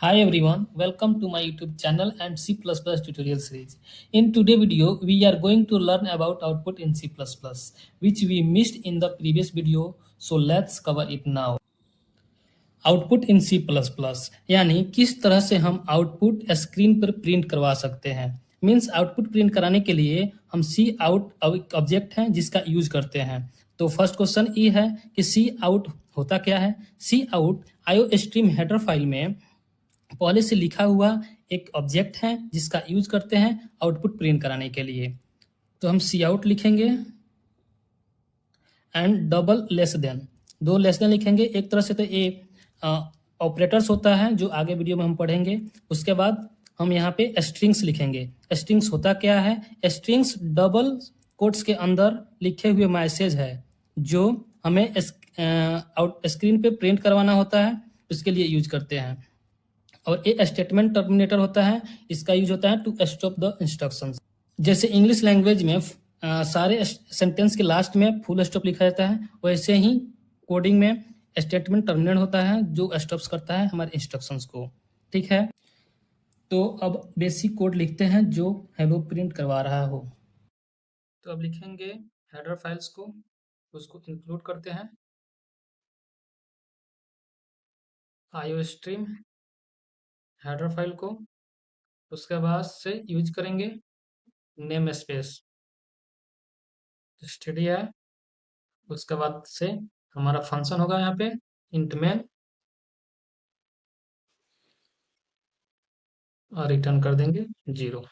Hi everyone, welcome to my YouTube channel and C++ tutorial series. In today's video, we are going to learn about output in C++, which we missed in the previous video, so let's cover it now. Output in C plus plus यानी किस तरह से हम output screen पर print करवा सकते हैं। Means output print कराने के लिए हम सी आउट ऑब्जेक्ट है जिसका यूज करते हैं। तो फर्स्ट क्वेश्चन ये है कि सी आउट होता क्या है। C out IO stream header file में पहले से लिखा हुआ एक ऑब्जेक्ट है जिसका यूज करते हैं आउटपुट प्रिंट कराने के लिए। तो हम सी आउट लिखेंगे एंड डबल लेस देन, दो लेस देन लिखेंगे। एक तरह से तो ये ऑपरेटर्स होता है जो आगे वीडियो में हम पढ़ेंगे। उसके बाद हम यहाँ पे स्ट्रिंग्स लिखेंगे। स्ट्रिंग्स होता क्या है, स्ट्रिंग्स डबल कोट्स के अंदर लिखे हुए मैसेज है जो हमें स्क्रीन पे प्रिंट करवाना होता है, उसके लिए यूज करते हैं। और ये स्टेटमेंट टर्मिनेटर होता है, इसका यूज होता है टू स्टॉप द इंस्ट्रक्शंस। जैसे इंग्लिश लैंग्वेज में सारे सेंटेंस के लास्ट में फुल स्टॉप लिखा जाता है, वैसे ही कोडिंग में स्टेटमेंट टर्मिनेट होता है जो स्टॉप्स करता है हमारे इंस्ट्रक्शंस को। ठीक है, तो अब बेसिक कोड लिखते हैं जो हेलो प्रिंट करवा रहा हो। तो अब लिखेंगे हेडर फाइल्स को, उसको इंक्लूड करते हैं आईओ स्ट्रीम हेडर फाइल को। उसके बाद से यूज करेंगे नेम स्पेस स्टडी है। उसके बाद से हमारा फंक्शन होगा यहाँ पे इंट मेन और रिटर्न कर देंगे 0।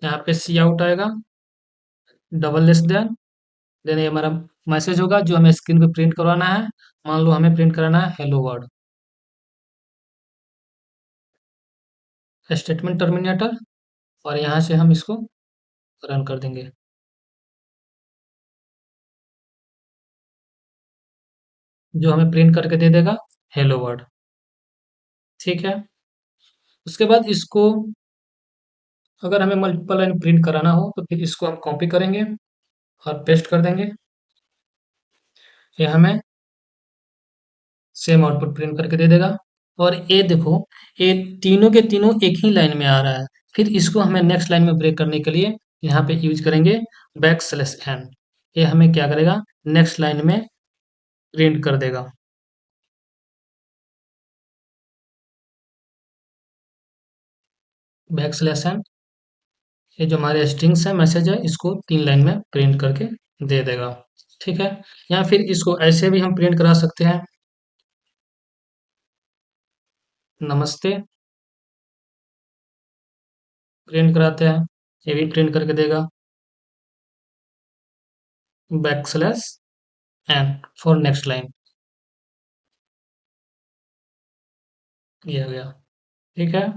यहाँ पे सी आउट आएगा डबल लेस देन ये हमारा मैसेज होगा जो हमें स्क्रीन पे प्रिंट करवाना है। मान लो हमें प्रिंट कराना है हेलो वर्ड। स्टेटमेंट टर्मिनेटर और यहाँ से हम इसको रन कर देंगे। जो हमें प्रिंट करके दे देगा हेलो वर्ड। ठीक है, उसके बाद इसको अगर हमें मल्टीपल लाइन प्रिंट कराना हो तो फिर इसको हम कॉपी करेंगे और पेस्ट कर देंगे। ये हमें सेम आउटपुट प्रिंट करके दे देगा। और ये देखो, ये तीनों के तीनों एक ही लाइन में आ रहा है। फिर इसको हमें नेक्स्ट लाइन में ब्रेक करने के लिए यहाँ पे यूज करेंगे बैक स्लैश एन। ये हमें क्या करेगा, नेक्स्ट लाइन में प्रिंट कर देगा। बैक स्लैश एन, ये जो हमारे स्ट्रिंग्स है मैसेज है, इसको 3 लाइन में प्रिंट करके दे देगा। ठीक है, या फिर इसको ऐसे भी हम प्रिंट करा सकते हैं, नमस्ते प्रिंट कराते हैं, ये भी प्रिंट करके देगा backslash n for next line. ये हो गया। ठीक है,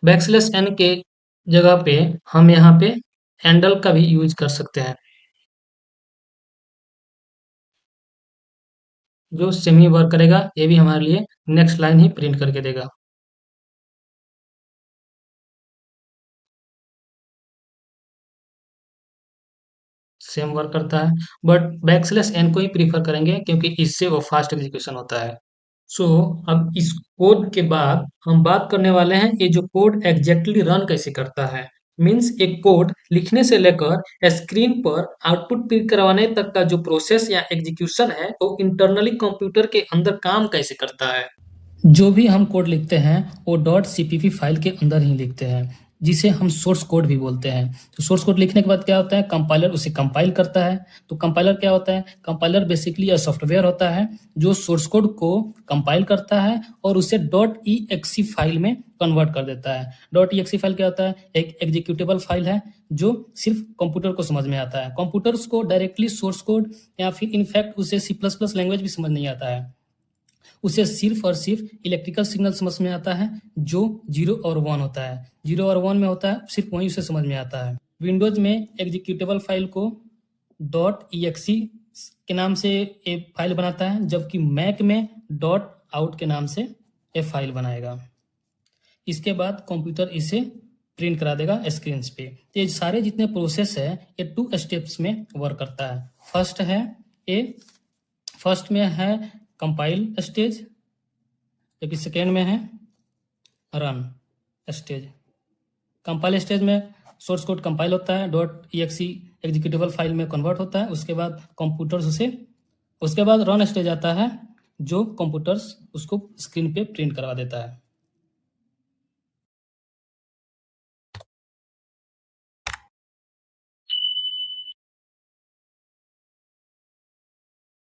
बैकस्लैश एन के जगह पे हम यहाँ पे हैंडल का भी यूज कर सकते हैं जो सेमी वर्क करेगा। ये भी हमारे लिए नेक्स्ट लाइन ही प्रिंट करके देगा। सेम वर्क करता है, बट बैकस्लैश एन को ही प्रीफर करेंगे क्योंकि इससे वो फास्ट एग्जीक्यूशन होता है। सो अब इस कोड के बाद हम बात करने वाले हैं ये जो कोड एग्जैक्टली रन कैसे करता है। मीन्स एक कोड लिखने से लेकर स्क्रीन पर आउटपुट प्रिंट करवाने तक का जो प्रोसेस या एग्जीक्यूशन है वो इंटरनली कंप्यूटर के अंदर काम कैसे करता है। जो भी हम कोड लिखते हैं वो डॉट सीपीपी फाइल के अंदर ही लिखते हैं, जिसे हम सोर्स कोड भी बोलते हैं। तो सोर्स कोड लिखने के बाद क्या होता है, कंपाइलर उसे कंपाइल करता है। तो कंपाइलर क्या होता है, कंपाइलर बेसिकली यह सॉफ्टवेयर होता है जो सोर्स कोड को कंपाइल करता है और उसे डॉट ई फाइल में कन्वर्ट कर देता है। डॉट ई फाइल क्या होता है, एक एग्जीक्यूटेबल फाइल है जो सिर्फ कंप्यूटर को समझ में आता है। कंप्यूटर्स को डायरेक्टली सोर्स कोड या फिर इनफैक्ट उसे C++ लैंग्वेज भी समझ नहीं आता है। उसे सिर्फ और सिर्फ इलेक्ट्रिकल सिग्नल समझ में आता है जो 0 और 1 होता है। 0 और 1 में होता है, सिर्फ वही उसे समझ में आता है। विंडोज में executable file co dot E के नाम से एक फाइल बनाता है, जबकि मैक में डॉट आउट के नाम से एक फाइल बनाएगा। इसके बाद कंप्यूटर इसे प्रिंट करा देगा स्क्रीन पे। तो ये सारे जितने प्रोसेस है ये 2 स्टेप्स में वर्क करता है। फर्स्ट में है कंपाइल स्टेज, जबकि सेकेंड में है रन स्टेज। कंपाइल स्टेज में सोर्स कोड कंपाइल होता है, .exe एग्जीक्यूटेबल फाइल में कन्वर्ट होता है, उसके बाद कंप्यूटर्स उसके बाद रन स्टेज आता है जो कंप्यूटर्स उसको स्क्रीन पे प्रिंट करवा देता है।